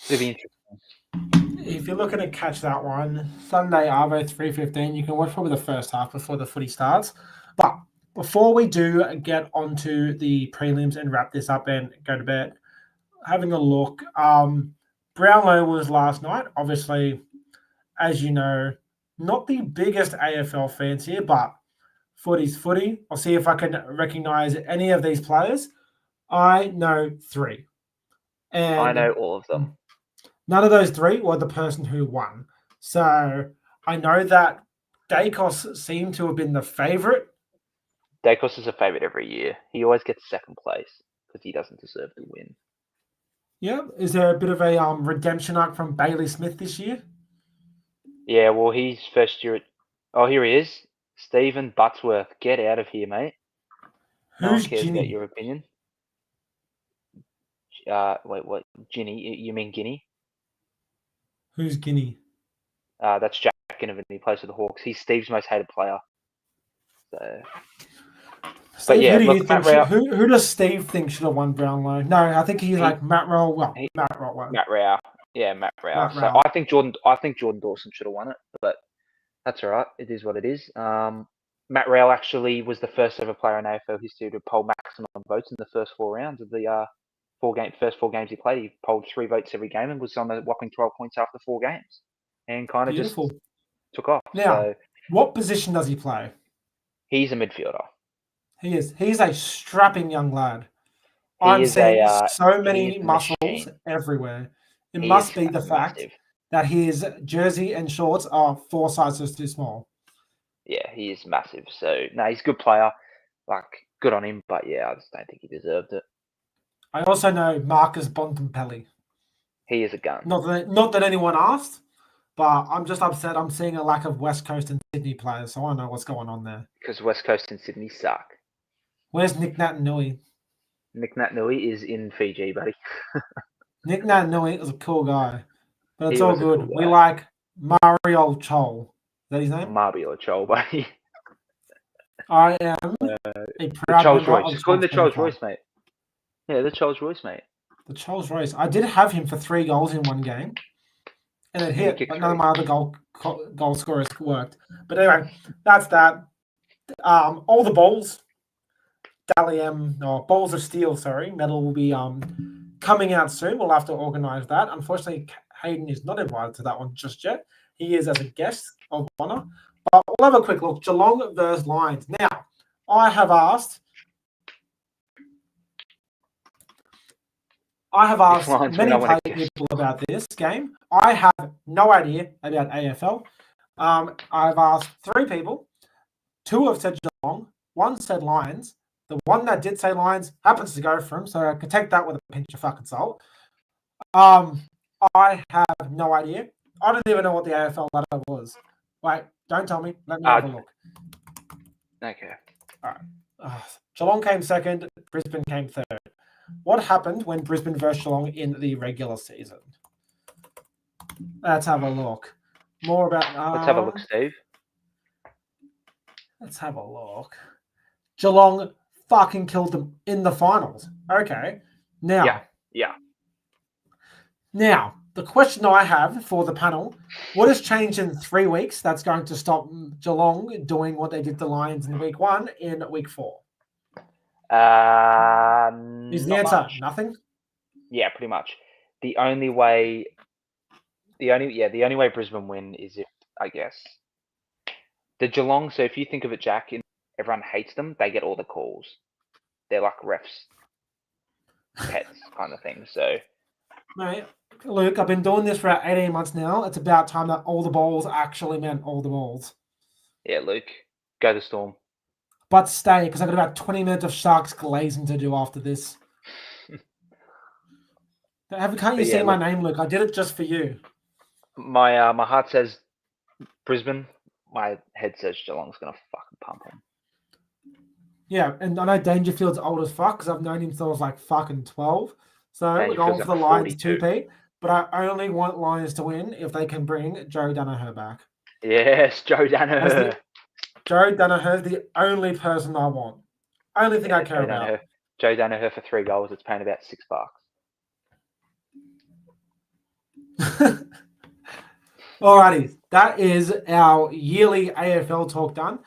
[SPEAKER 2] it'll be interesting.
[SPEAKER 1] if you're looking to catch that one, Sunday Arvo 3:15, you can watch probably the first half before the footy starts. But before we do get onto the prelims and wrap this up and go to bed, having a look, Brownlow was last night. Obviously, as you know, not the biggest AFL fans here, but footy's footy. I'll see if I can recognize any of these players. I know three. And
[SPEAKER 2] I know all of them.
[SPEAKER 1] none of those three were the person who won. So I know that Dacos seemed to have been the favourite.
[SPEAKER 2] Dacos is a favourite every year. He always gets second place because he doesn't deserve to win.
[SPEAKER 1] Yeah. Is there a bit of a redemption arc from Bailey Smith this year?
[SPEAKER 2] Yeah, well, he's first year. Oh, here he is. Stephen Buttsworth. Get out of here, mate. No one
[SPEAKER 1] Who's
[SPEAKER 2] cares about
[SPEAKER 1] Ginny?
[SPEAKER 2] your opinion. Wait, what? Ginny? You mean Guinea?
[SPEAKER 1] Who's Guinea?
[SPEAKER 2] That's Jack Ginnivan. He plays for the Hawks. He's Steve's most hated player. So,
[SPEAKER 1] Steve,
[SPEAKER 2] yeah,
[SPEAKER 1] who, do you
[SPEAKER 2] look,
[SPEAKER 1] think
[SPEAKER 2] Matt Rao-
[SPEAKER 1] who does Steve think should have won Brownlow? No, I think he's like Matt Roll. Well, Matt Roll.
[SPEAKER 2] Matt Rao. Yeah, Matt Rao.
[SPEAKER 1] Matt
[SPEAKER 2] So
[SPEAKER 1] Rao.
[SPEAKER 2] I think Jordan Dawson should have won it, but that's all right. It is what it is. Matt Rowell actually was the first ever player in AFL history to poll maximum votes in the first 4 rounds of the first 4 games he played. He polled 3 votes every game and was on a whopping 12 points after 4 games, and kind of just
[SPEAKER 1] Beautiful.
[SPEAKER 2] took off.
[SPEAKER 1] Now,
[SPEAKER 2] So
[SPEAKER 1] what position does he play?
[SPEAKER 2] he's a midfielder.
[SPEAKER 1] He is. He's a strapping young lad.
[SPEAKER 2] He
[SPEAKER 1] I'm
[SPEAKER 2] is
[SPEAKER 1] seeing
[SPEAKER 2] a
[SPEAKER 1] so
[SPEAKER 2] he
[SPEAKER 1] many
[SPEAKER 2] is a
[SPEAKER 1] muscles
[SPEAKER 2] machine.
[SPEAKER 1] everywhere. It
[SPEAKER 2] He
[SPEAKER 1] must
[SPEAKER 2] is
[SPEAKER 1] be the fact
[SPEAKER 2] massive.
[SPEAKER 1] that his jersey and shorts are 4 sizes too small.
[SPEAKER 2] Yeah, he is massive. So no, he's a good player. Like, good on him. But yeah, I just don't think he deserved it.
[SPEAKER 1] I also know Marcus Bontempelli.
[SPEAKER 2] He is a gun.
[SPEAKER 1] Not that anyone asked, but I'm just upset. I'm seeing a lack of West Coast and Sydney players, so I don't know what's going on there.
[SPEAKER 2] Because West Coast and Sydney suck.
[SPEAKER 1] Where's Nick Natanui?
[SPEAKER 2] Nick Natanui is in Fiji, buddy.
[SPEAKER 1] Nick Natanui is a cool guy, but it's
[SPEAKER 2] He
[SPEAKER 1] all
[SPEAKER 2] was a
[SPEAKER 1] good.
[SPEAKER 2] cool
[SPEAKER 1] We
[SPEAKER 2] guy.
[SPEAKER 1] like Mario Chol. Is that his name?
[SPEAKER 2] Mario Chol, buddy.
[SPEAKER 1] I am a
[SPEAKER 2] The
[SPEAKER 1] proud
[SPEAKER 2] Charles
[SPEAKER 1] member
[SPEAKER 2] Royce.
[SPEAKER 1] of
[SPEAKER 2] Just call him the Charles
[SPEAKER 1] 25.
[SPEAKER 2] Royce, mate. Yeah, the Charles Royce, mate.
[SPEAKER 1] The Charles Royce. I did have him for 3 goals in one game, and it
[SPEAKER 2] he
[SPEAKER 1] hit,
[SPEAKER 2] kicked
[SPEAKER 1] but none of
[SPEAKER 2] 3.
[SPEAKER 1] my other goal scorers worked. But anyway, that's that. All the balls, Balls of Steel, medal will be coming out soon. We'll have to organise that. Unfortunately, Hayden is not invited to that one just yet. He is as a guest of honour. But we'll have a quick look. Geelong versus Lions. Now, I have asked
[SPEAKER 2] Lions
[SPEAKER 1] many
[SPEAKER 2] win, I wanna guess.
[SPEAKER 1] people about this game. I have no idea about AFL. I've asked 3 people. 2 have said Geelong. 1 said Lions. The one that did say Lions happens to go for him, so I can take that with a pinch of fucking salt. I have no idea. I don't even know what the AFL ladder was. Wait, don't tell me. Let me have a look.
[SPEAKER 2] Okay.
[SPEAKER 1] All right. Geelong came second. Brisbane came third. What happened when Brisbane versus Geelong in the regular season? Let's have a look. More about.
[SPEAKER 2] Let's have a look, Steve.
[SPEAKER 1] Let's have a look. Geelong fucking killed them in the finals. Okay. Now.
[SPEAKER 2] Yeah.
[SPEAKER 1] Now, the question I have for the panel, what has changed in 3 weeks that's going to stop Geelong doing what they did to Lions in week 1 in week 4? Is the answer
[SPEAKER 2] much.
[SPEAKER 1] nothing?
[SPEAKER 2] Yeah, pretty much. The only way Brisbane win is if, I guess, the Geelong. So if you think of it, Jack, everyone hates them. They get all the calls. They're like refs, pets kind of thing. So,
[SPEAKER 1] Mate, Luke, I've been doing this for 18 months now. It's about time that all the balls actually meant all the balls.
[SPEAKER 2] yeah, Luke, go the Storm.
[SPEAKER 1] But stay, because I've got about 20 minutes of Sharks glazing to do after this. Can't you see my name, Luke? I did it just for you.
[SPEAKER 2] My heart says Brisbane. My head says Geelong's gonna fucking pump them.
[SPEAKER 1] Yeah, and I know Dangerfield's old as fuck because I've known him since I was like fucking 12. So we're going for the Lions 2P. But I only want Lions to win if they can bring Joe Danaher back.
[SPEAKER 2] Yes, Joe Danaher.
[SPEAKER 1] Joe Danaher's the only person I want. Only thing I care about.
[SPEAKER 2] Joe Danaher for 3 goals. It's paying about $6.
[SPEAKER 1] Alrighty, that is our yearly AFL talk done.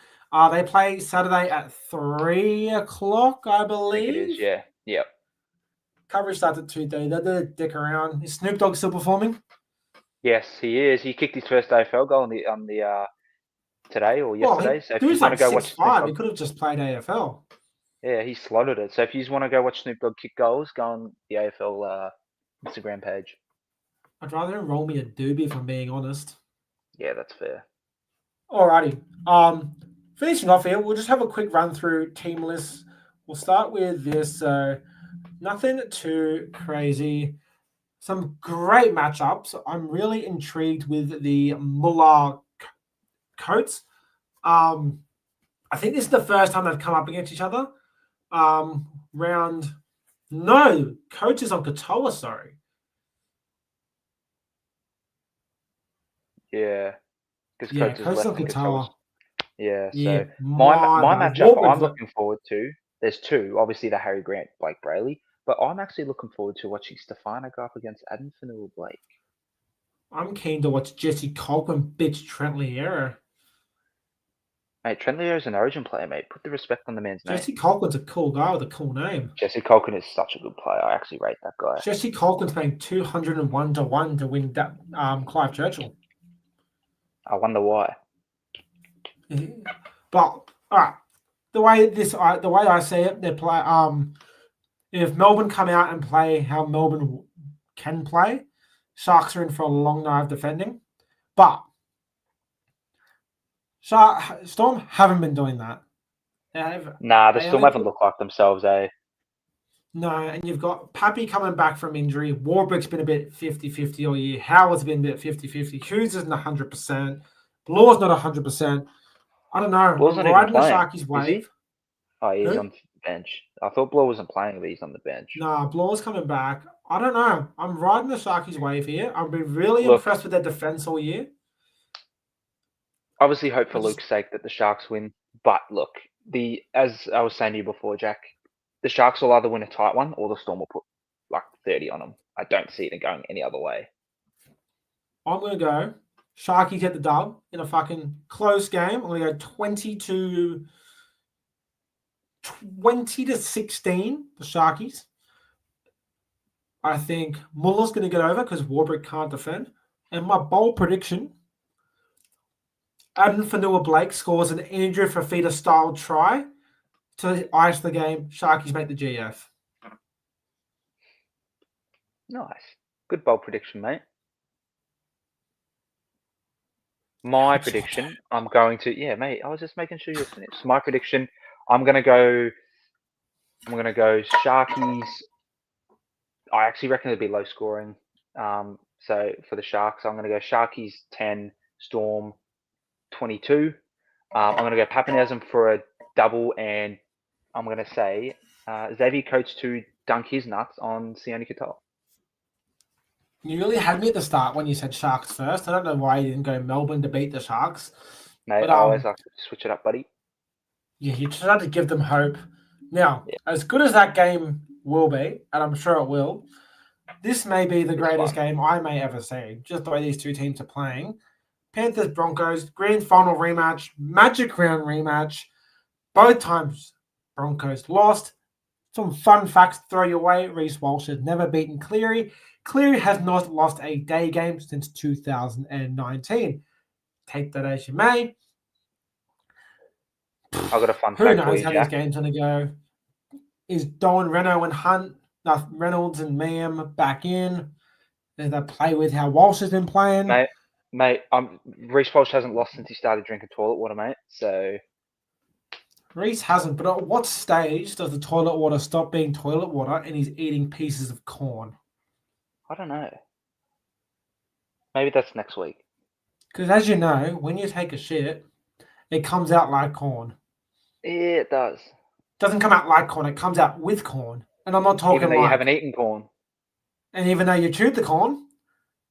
[SPEAKER 1] They play Saturday at 3 o'clock, I believe.
[SPEAKER 2] I think it is, yeah. Yep.
[SPEAKER 1] Coverage starts at 2:30. They're the dick around. Is Snoop Dogg still performing?
[SPEAKER 2] Yes, he is. He kicked his first AFL goal on the today or yesterday. So if you want to go watch Snoop Dogg,
[SPEAKER 1] he could have just played AFL.
[SPEAKER 2] Yeah, he slotted it. So if you want to go watch Snoop Dogg kick goals, go on the AFL Instagram page.
[SPEAKER 1] I'd rather him roll me a doobie if I'm being honest.
[SPEAKER 2] Yeah, that's fair.
[SPEAKER 1] Alrighty. Finishing off here, we'll just have a quick run through team lists. We'll start with this. Nothing too crazy. Some great matchups. I'm really intrigued with the Muller Coates. I think this is the first time they've come up against each other. Coates is on Katoa, sorry.
[SPEAKER 2] Yeah. Because
[SPEAKER 1] Coates is on Katoa.
[SPEAKER 2] Yeah,
[SPEAKER 1] Yeah,
[SPEAKER 2] so my matchup I'm looking forward to, there's 2. Obviously, the Harry Grant, Blake Brayley. But I'm actually looking forward to watching Stefano go up against Adam Fanua-Blake.
[SPEAKER 1] I'm keen to watch Jesse Colquhoun bitch Trent Liera.
[SPEAKER 2] Mate, Trent Leo's an Origin player, mate. Put the respect on the man's name.
[SPEAKER 1] Jesse Colquhoun's a cool guy with a cool name.
[SPEAKER 2] Jesse Colquhoun is such a good player. I actually rate that guy.
[SPEAKER 1] Jesse Colquhoun's paying 201-1 to win that Clive Churchill.
[SPEAKER 2] I wonder why.
[SPEAKER 1] But all right, the way I see it, they play. If Melbourne come out and play how Melbourne can play, Sharks are in for a long night of defending. But Storm haven't been doing that.
[SPEAKER 2] Nah, the Storm haven't looked like themselves, eh?
[SPEAKER 1] No, and you've got Pappy coming back from injury. Warbrick's been a bit 50-50 all year. Howard's been a bit 50-50. Hughes isn't 100%. Blaw's not 100%. I don't know.
[SPEAKER 2] Blaw's not even playing. Sharkies wave. Oh, he's on the bench. I thought Blaw wasn't playing, but he's on the bench.
[SPEAKER 1] Nah, Blaw's coming back. I don't know. I'm riding the Sharkies wave here. I've been really impressed with their defense all year.
[SPEAKER 2] Obviously, hope for Luke's sake that the Sharks win. But look, as I was saying to you before, Jack, the Sharks will either win a tight one or the Storm will put like 30 on them. I don't see it going any other way. I'm
[SPEAKER 1] going to go Sharkies get the dub in a fucking close game. I'm going to go 20-16, the Sharkies. I think Muller's going to get over because Warbrick can't defend. And my bold prediction, Adam Fanua-Blake scores an Andrew Fafita-style try to ice the game. Sharkies make the GF.
[SPEAKER 2] Nice. Good bold prediction, mate. My prediction, I'm going to... Yeah, mate, I was just making sure you're finished. My prediction, I'm going to go Sharkies. I actually reckon it'll be low scoring. So for the Sharks, I'm going to go Sharkies 10, Storm 22. I'm going to go Pappenhausen for a double, and I'm going to say Xavier Coates to dunk his nuts on Sione Katoa.
[SPEAKER 1] You really had me at the start when you said Sharks first. I don't know why you didn't go Melbourne to beat the Sharks.
[SPEAKER 2] Mate, I always like to switch it up, buddy.
[SPEAKER 1] Yeah, you tried to give them hope. Now, as good as that game will be, and I'm sure it will, this may be the greatest game I may ever see, just the way these two teams are playing. Panthers-Broncos, grand final rematch, magic round rematch. Both times Broncos lost. Some fun facts to throw your way. Reece Walsh has never beaten Cleary. Cleary has not lost a day game since 2019. Take that as you may.
[SPEAKER 2] I've got a fun fact
[SPEAKER 1] for you,
[SPEAKER 2] Who knows
[SPEAKER 1] how these games going to go? Is Doan, Renault, and Hunt, Reynolds and Mam back in? Does that play with how Walsh has been playing?
[SPEAKER 2] Mate, Reece Walsh hasn't lost since he started drinking toilet water, mate. So
[SPEAKER 1] Reece hasn't, but at what stage does the toilet water stop being toilet water and he's eating pieces of corn?
[SPEAKER 2] I don't know. Maybe that's next week.
[SPEAKER 1] Because as you know, when you take a shit, it comes out like corn.
[SPEAKER 2] Yeah, it does.
[SPEAKER 1] It doesn't come out like corn, it comes out with corn. And I'm not talking
[SPEAKER 2] even though you haven't eaten corn. And
[SPEAKER 1] even though you chewed the corn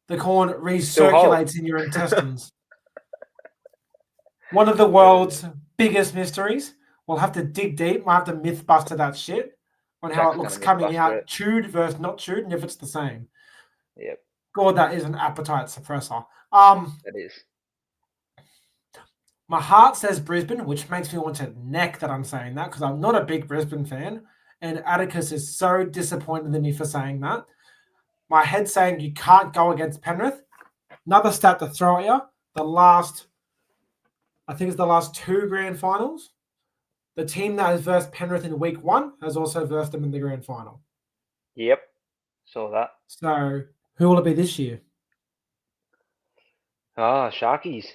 [SPEAKER 1] recirculates in your intestines. One of the world's biggest mysteries. We'll have to dig deep. We'll have to mythbuster that shit on how it looks coming out, chewed versus not chewed, and if it's the same.
[SPEAKER 2] Yep.
[SPEAKER 1] God, that is an appetite suppressor.
[SPEAKER 2] It is.
[SPEAKER 1] My heart says Brisbane, which makes me want to neck that I'm saying that because I'm not a big Brisbane fan. And Atticus is so disappointed in me for saying that. My head's saying you can't go against Penrith. Another stat to throw at you. I think it's the last two grand finals. The team that has versed Penrith in week 1 has also versed them in the grand final.
[SPEAKER 2] Yep. Saw that.
[SPEAKER 1] So who will it be this year?
[SPEAKER 2] Sharkies.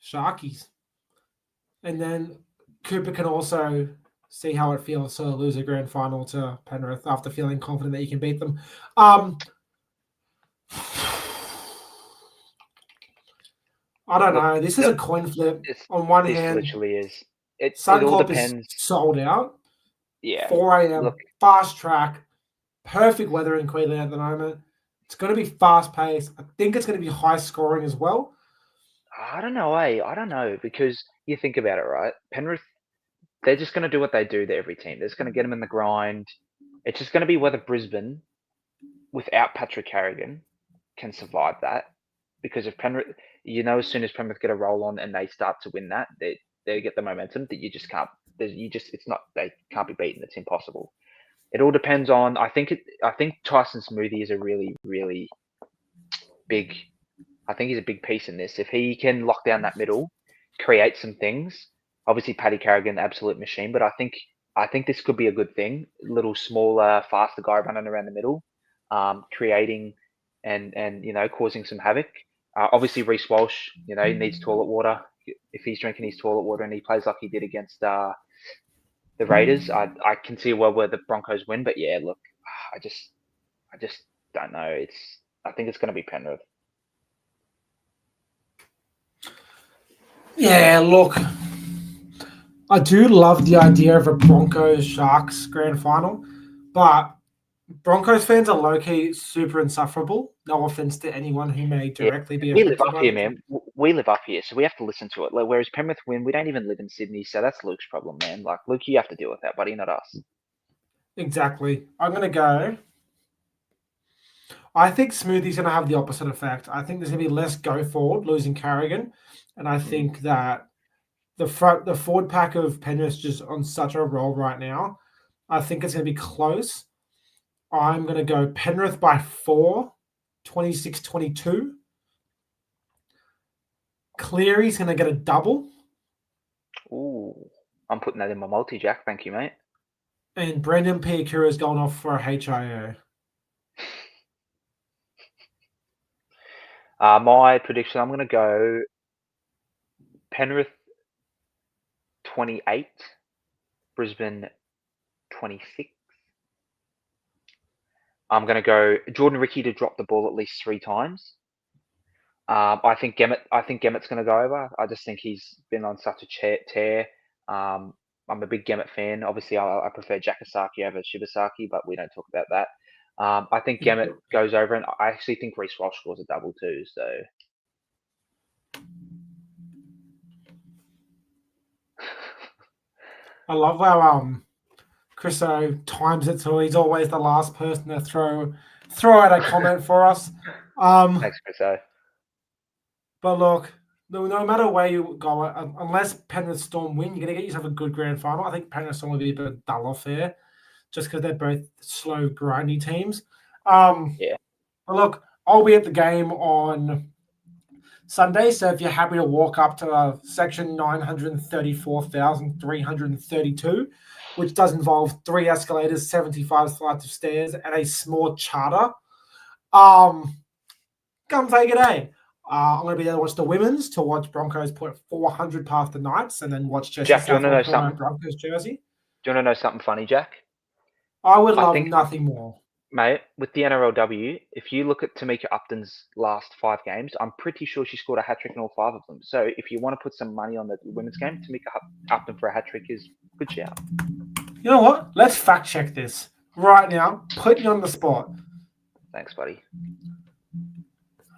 [SPEAKER 1] Sharkies. And then Cooper can also see how it feels to lose a grand final to Penrith after feeling confident that you can beat them. I don't know. This is a coin flip. On one hand,
[SPEAKER 2] literally is. It all depends.
[SPEAKER 1] Is sold out.
[SPEAKER 2] Yeah.
[SPEAKER 1] 4 a.m. Fast track. Perfect weather in Queensland at the moment. It's going to be fast paced. I think it's going to be high scoring as well.
[SPEAKER 2] I don't know, I don't know, because you think about it, right? Penrith, they're just going to do what they do to every team. They're just going to get them in the grind. It's just going to be whether Brisbane, without Patrick Carrigan, can survive that. Because if Penrith, as soon as Penrith get a roll on and they start to win that, they get the momentum that you just can't. It's not, they can't be beaten. It's impossible. It all depends on. I think Tyson Smoothie is a really, really big. I think he's a big piece in this. If he can lock down that middle, create some things. Obviously, Paddy Carrigan, absolute machine. But I think this could be a good thing. Little smaller, faster guy running around the middle, creating and causing some havoc. Obviously, Reece Walsh, he needs toilet water. If he's drinking his toilet water and he plays like he did against the Raiders, I can see a world where the Broncos win. But yeah, look, I just don't know. I think it's going to be Penrith.
[SPEAKER 1] Yeah, look, I do love the idea of a Broncos Sharks grand final, but Broncos fans are low-key super insufferable. No offense to anyone who may directly be
[SPEAKER 2] We
[SPEAKER 1] affected
[SPEAKER 2] live up
[SPEAKER 1] by
[SPEAKER 2] here,
[SPEAKER 1] it.
[SPEAKER 2] man. We live up here, so we have to listen to it. Like, whereas Penrith win, we don't even live in Sydney, so that's Luke's problem, man. Like, Luke, you have to deal with that, buddy, not us.
[SPEAKER 1] Exactly. I'm going to go. I think Smoothie's going to have the opposite effect. I think there's going to be less go forward, losing Carrigan. And I think that the forward pack of Penrith's just on such a roll right now. I think it's going to be close. I'm going to go Penrith by 4, 26-22. Cleary's going to get a double.
[SPEAKER 2] Ooh, I'm putting that in my multi-jack. Thank you, mate.
[SPEAKER 1] And Brendan Piakura's going off for a HIO.
[SPEAKER 2] My prediction, I'm going to go Penrith 28, Brisbane 26. I'm going to go Jordan Ricky to drop the ball at least 3 times. I think Gemmett's going to go over. I just think he's been on such a tear. I'm a big Gemmett fan. Obviously, I prefer Jakasaki over Shibasaki, but we don't talk about that. I think Gemmett goes over, and I actually think Reece Walsh scores a double too. So
[SPEAKER 1] I love how Chriso times it so he's always the last person to throw out a comment for us.
[SPEAKER 2] Thanks, Chriso.
[SPEAKER 1] But look, no matter where you go, unless Penrith Storm win, you're going to get yourself a good grand final. I think Penrith Storm will be a bit dull affair just because they're both slow, grindy teams.
[SPEAKER 2] Yeah.
[SPEAKER 1] But look, I'll be at the game on Sunday, so if you're happy to walk up to section 934,332, which does involve 3 escalators, 75 flights of stairs, and a small charter, come take it, eh? I'm going to be there to watch the women's, to watch Broncos put 400 past the Knights, and then watch Jesse
[SPEAKER 2] Jack, do you want to know
[SPEAKER 1] Southwell put on a
[SPEAKER 2] something?
[SPEAKER 1] Broncos jersey.
[SPEAKER 2] Do you want to know something funny, Jack?
[SPEAKER 1] I would
[SPEAKER 2] I
[SPEAKER 1] love
[SPEAKER 2] think-
[SPEAKER 1] nothing more.
[SPEAKER 2] Mate, with the NRLW, if you look at Tamika Upton's last 5 games, I'm pretty sure she scored a hat-trick in all 5 of them. So if you want to put some money on the women's game, Tamika Upton for a hat-trick is a good shout.
[SPEAKER 1] You know what? Let's fact-check this right now. Put you on the spot.
[SPEAKER 2] Thanks, buddy.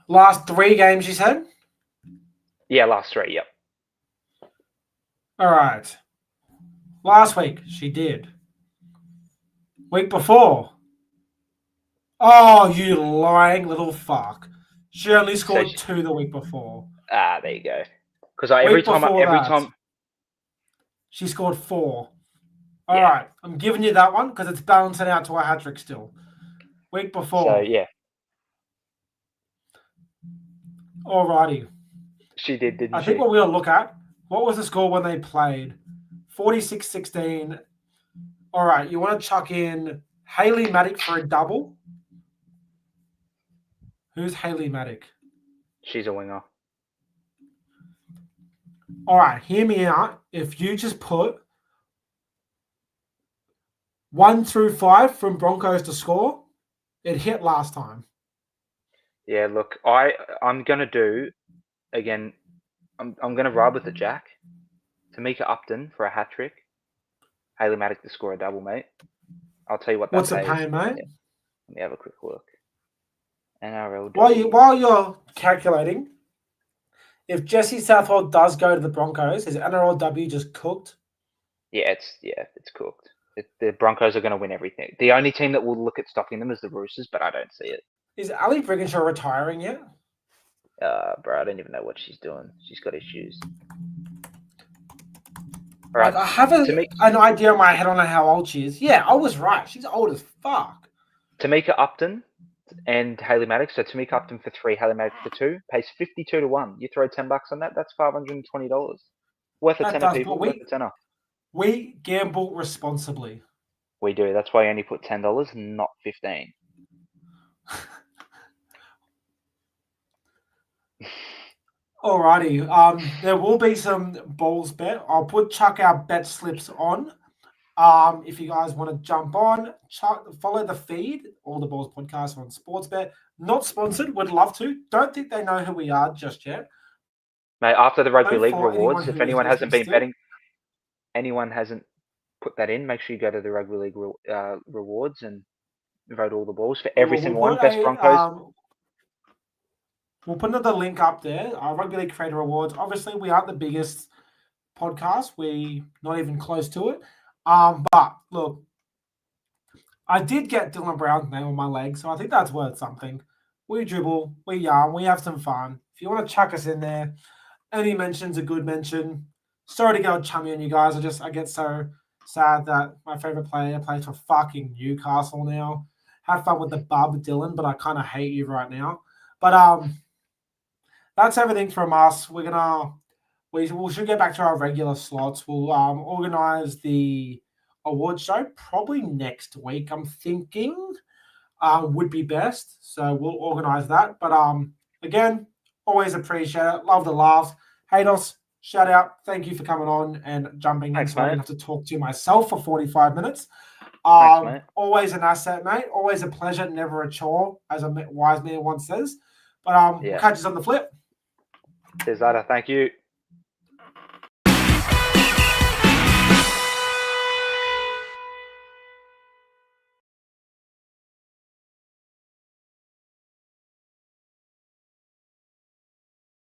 [SPEAKER 1] Last 3 games, you said?
[SPEAKER 2] Yeah, last 3, yep.
[SPEAKER 1] All right. Last week, she did. Week before. Oh, you lying little fuck. She only scored 2 the week before.
[SPEAKER 2] There you go. Because every time
[SPEAKER 1] she scored 4. All right. I'm giving you that one because it's balancing out to a hat-trick still. Week before.
[SPEAKER 2] So, yeah.
[SPEAKER 1] All righty.
[SPEAKER 2] She did, didn't she?
[SPEAKER 1] I think what we'll look at, what was the score when they played? 46-16. All right. You want to chuck in Hayley Maddock for a double? Who's Hayley Maddock?
[SPEAKER 2] She's a winger.
[SPEAKER 1] All right, hear me out. If you just put 1 through 5 from Broncos to score, it hit last time.
[SPEAKER 2] Yeah, look, I'm gonna do again. I'm gonna ride with the Jack. Tamika Upton for a hat trick. Hayley Maddock to score a double, mate. I'll tell you what that
[SPEAKER 1] What's it
[SPEAKER 2] pays.
[SPEAKER 1] paying, mate?
[SPEAKER 2] Yeah. Let me have a quick look. NRL.
[SPEAKER 1] While you're calculating, if Jesse Southwell does go to the Broncos, is NRLW just cooked?
[SPEAKER 2] Yeah, it's cooked. The Broncos are going to win everything. The only team that will look at stopping them is the Roosters, but I don't see it.
[SPEAKER 1] Is Ali Brigginshaw retiring yet?
[SPEAKER 2] Bro, I don't even know what she's doing. She's got issues. All right.
[SPEAKER 1] Like, I have an idea in my head on how old she is. Yeah, I was right. She's old as fuck.
[SPEAKER 2] Tamika Upton and Hayley Maddox. So Tamika Upton for 3, Hayley Maddox for 2, pays 52 to 1. You throw $10 on that, that's $520. Worth a
[SPEAKER 1] That
[SPEAKER 2] tenner,
[SPEAKER 1] does,
[SPEAKER 2] people.
[SPEAKER 1] but
[SPEAKER 2] Worth a tenner.
[SPEAKER 1] we gamble responsibly.
[SPEAKER 2] We do. That's why I only put $10, not 15.
[SPEAKER 1] Alrighty. There will be some balls bet. I'll chuck our bet slips on. If you guys want to jump on, follow the feed, All the Balls podcast on Sportsbet. Not sponsored, would love to. Don't think they know who we are just yet.
[SPEAKER 2] Mate, after the rugby
[SPEAKER 1] Don't
[SPEAKER 2] league
[SPEAKER 1] follow
[SPEAKER 2] rewards,
[SPEAKER 1] anyone
[SPEAKER 2] if
[SPEAKER 1] who
[SPEAKER 2] anyone
[SPEAKER 1] is
[SPEAKER 2] hasn't been
[SPEAKER 1] listening
[SPEAKER 2] betting, anyone hasn't put that in, make sure you go to the rugby league rewards and vote All the Balls for every single one. Best Broncos.
[SPEAKER 1] We'll put another link up there. Our Rugby League Creator Awards. Obviously, we aren't the biggest podcast. We're not even close to it. But look, I did get Dylan Brown's name on my leg, so I think that's worth something. We dribble, we yarn, we have some fun. If you want to chuck us in there, any mention's a good mention. Sorry to go chummy on you guys. I get so sad that my favorite player plays for fucking Newcastle now. Have fun with the bub, Dylan, but I kind of hate you right now. But that's everything from us. We should get back to our regular slots. We'll organize the award show probably next week. I'm thinking would be best. So we'll organize that. But again, always appreciate it. Love the laugh. Haidos, shout out. Thank you for coming on and jumping in. So I didn't have to talk to myself for 45 minutes.
[SPEAKER 2] Thanks, mate.
[SPEAKER 1] Always an asset, mate. Always a pleasure, never a chore, as a wise man once says. But we'll catch us on the flip.
[SPEAKER 2] Cheers, Ada. Thank you.